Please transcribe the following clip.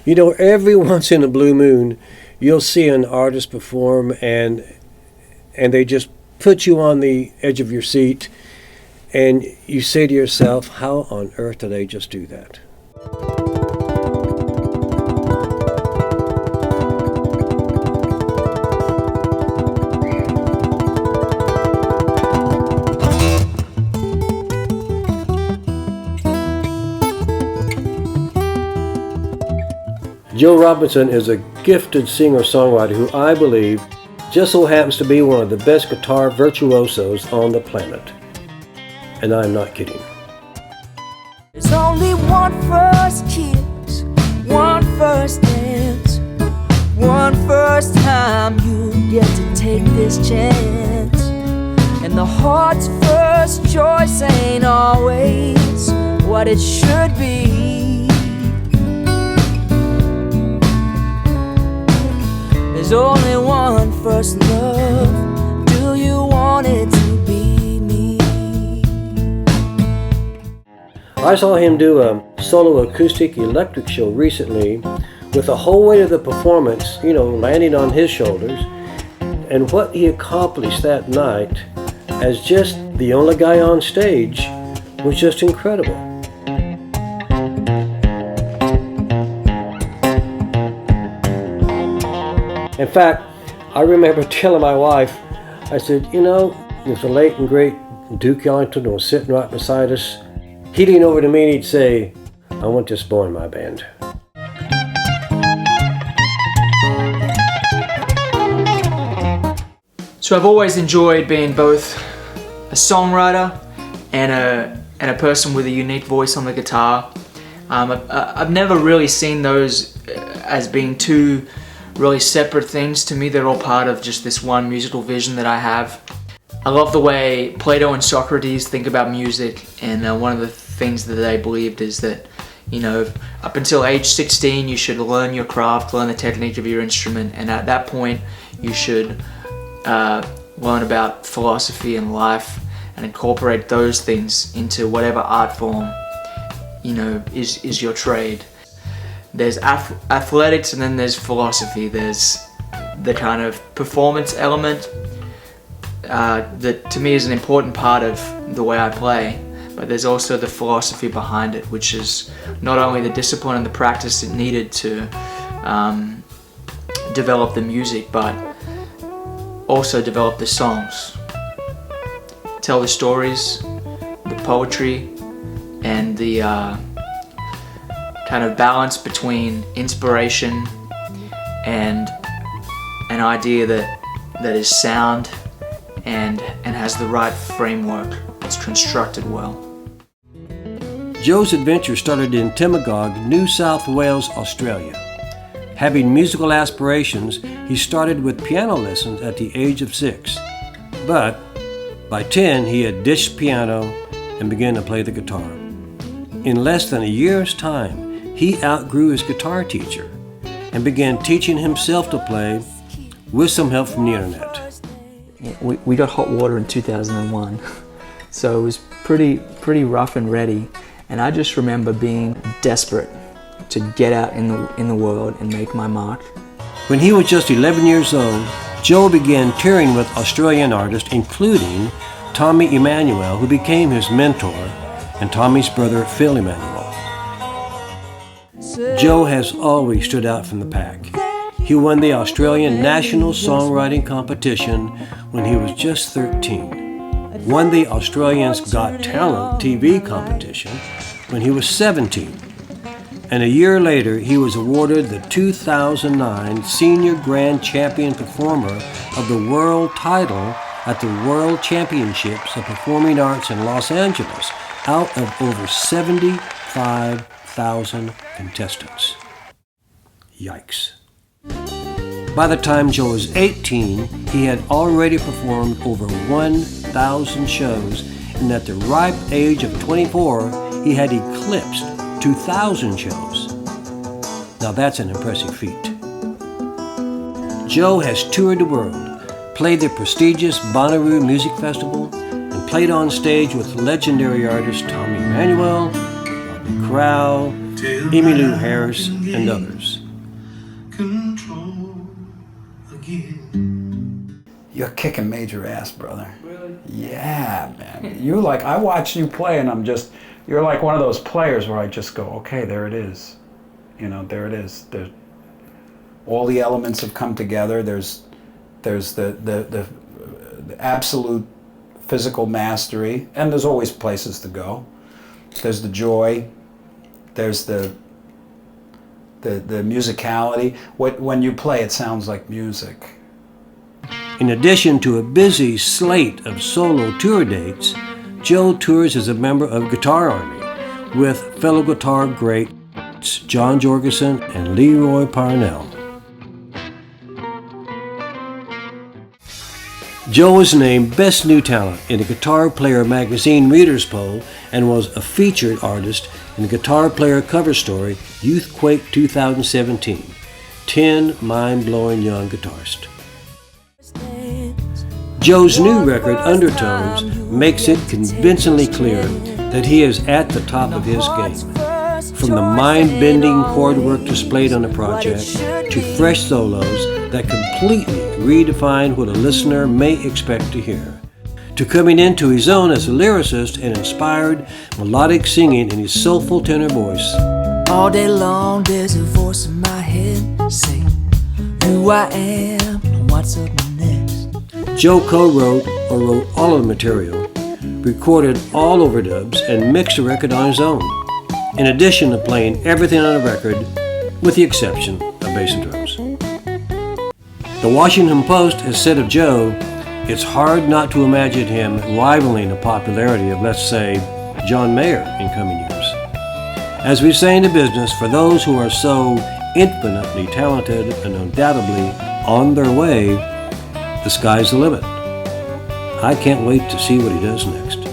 You know, every once in a blue moon, you'll see an artist perform and they just put you on the edge of your seat, and you say to yourself, how on earth did they just do that? Joe Robinson is a gifted singer-songwriter who I believe just so happens to be one of the best guitar virtuosos on the planet. And I'm not kidding. There's only one first kiss, one first dance, one first time you get to take this chance. And the heart's first choice ain't always what it should be. There's only one first love. Do you want it to be me? I saw him do a solo acoustic electric show recently with the whole weight of the performance, landing on his shoulders. And what he accomplished that night as just the only guy on stage was just incredible. In fact, I remember telling my wife, I said, if the late and great Duke Ellington was sitting right beside us, he'd lean over to me and he'd say, I want this boy in my band. So I've always enjoyed being both a songwriter and a person with a unique voice on the guitar. I've never really seen those as being two really separate things. To me, they're all part of just this one musical vision that I have. I love the way Plato and Socrates think about music, and one of the things that they believed is that, up until age 16, you should learn your craft, learn the technique of your instrument, and at that point, you should learn about philosophy and life and incorporate those things into whatever art form, is your trade. There's athletics, and then there's philosophy. There's the kind of performance element that to me is an important part of the way I play, but there's also the philosophy behind it, which is not only the discipline and the practice it needed to develop the music, but also develop the songs, tell the stories, the poetry, and the kind of balance between inspiration and an idea that is sound and has the right framework. It's constructed well. Joe's adventure started in Timagog, New South Wales, Australia. Having musical aspirations, he started with piano lessons at the age of 6. But by 10, he had ditched piano and began to play the guitar. In less than a year's time, he outgrew his guitar teacher and began teaching himself to play with some help from the internet. We got hot water in 2001, so it was pretty rough and ready, and I just remember being desperate to get out in the world and make my mark. When he was just 11 years old, Joe began touring with Australian artists, including Tommy Emmanuel, who became his mentor, and Tommy's brother Phil Emmanuel. Joe has always stood out from the pack. He won the Australian National Songwriting Competition when he was just 13, won the Australians Got Talent TV competition when he was 17, and a year later he was awarded the 2009 Senior Grand Champion Performer of the World title at the World Championships of Performing Arts in Los Angeles, out of over 75,000 contestants. Yikes. By the time Joe was 18, he had already performed over 1,000 shows, and at the ripe age of 24, he had eclipsed 2,000 shows. Now that's an impressive feat. Joe has toured the world, played the prestigious Bonnaroo Music Festival, and played on stage with legendary artists Tommy Emmanuel, Robbie Crowell, Emmylou Harris, and others. You're kicking major ass, brother. Really? Yeah, man. I watch you play and you're like one of those players where I just go, okay, there it is. There it is. All the elements have come together. There's the absolute physical mastery, and there's always places to go. There's the joy. There's the musicality. When you play, it sounds like music. In addition to a busy slate of solo tour dates, Joe tours as a member of Guitar Army with fellow guitar greats John Jorgensen and Leroy Parnell. Joe was named Best New Talent in the Guitar Player magazine Readers Poll and was a featured artist in the Guitar Player cover story Youthquake 2017, 10 Mind-Blowing Young Guitarists. Joe's new record, Undertones, makes it convincingly clear that he is at the top of his game. From the mind-bending chord work displayed on the project to fresh solos that completely redefine what a listener may expect to hear, to coming into his own as a lyricist and inspired melodic singing in his soulful tenor voice. All day long there's a voice in my head saying who I am and what's up next. Joe co-wrote or wrote all of the material, recorded all overdubs, and mixed the record on his own, in addition to playing everything on the record with the exception of bass and drums. The Washington Post has said of Joe, it's hard not to imagine him rivaling the popularity of, let's say, John Mayer in coming years. As we say in the business, for those who are so infinitely talented and undoubtedly on their way, the sky's the limit. I can't wait to see what he does next.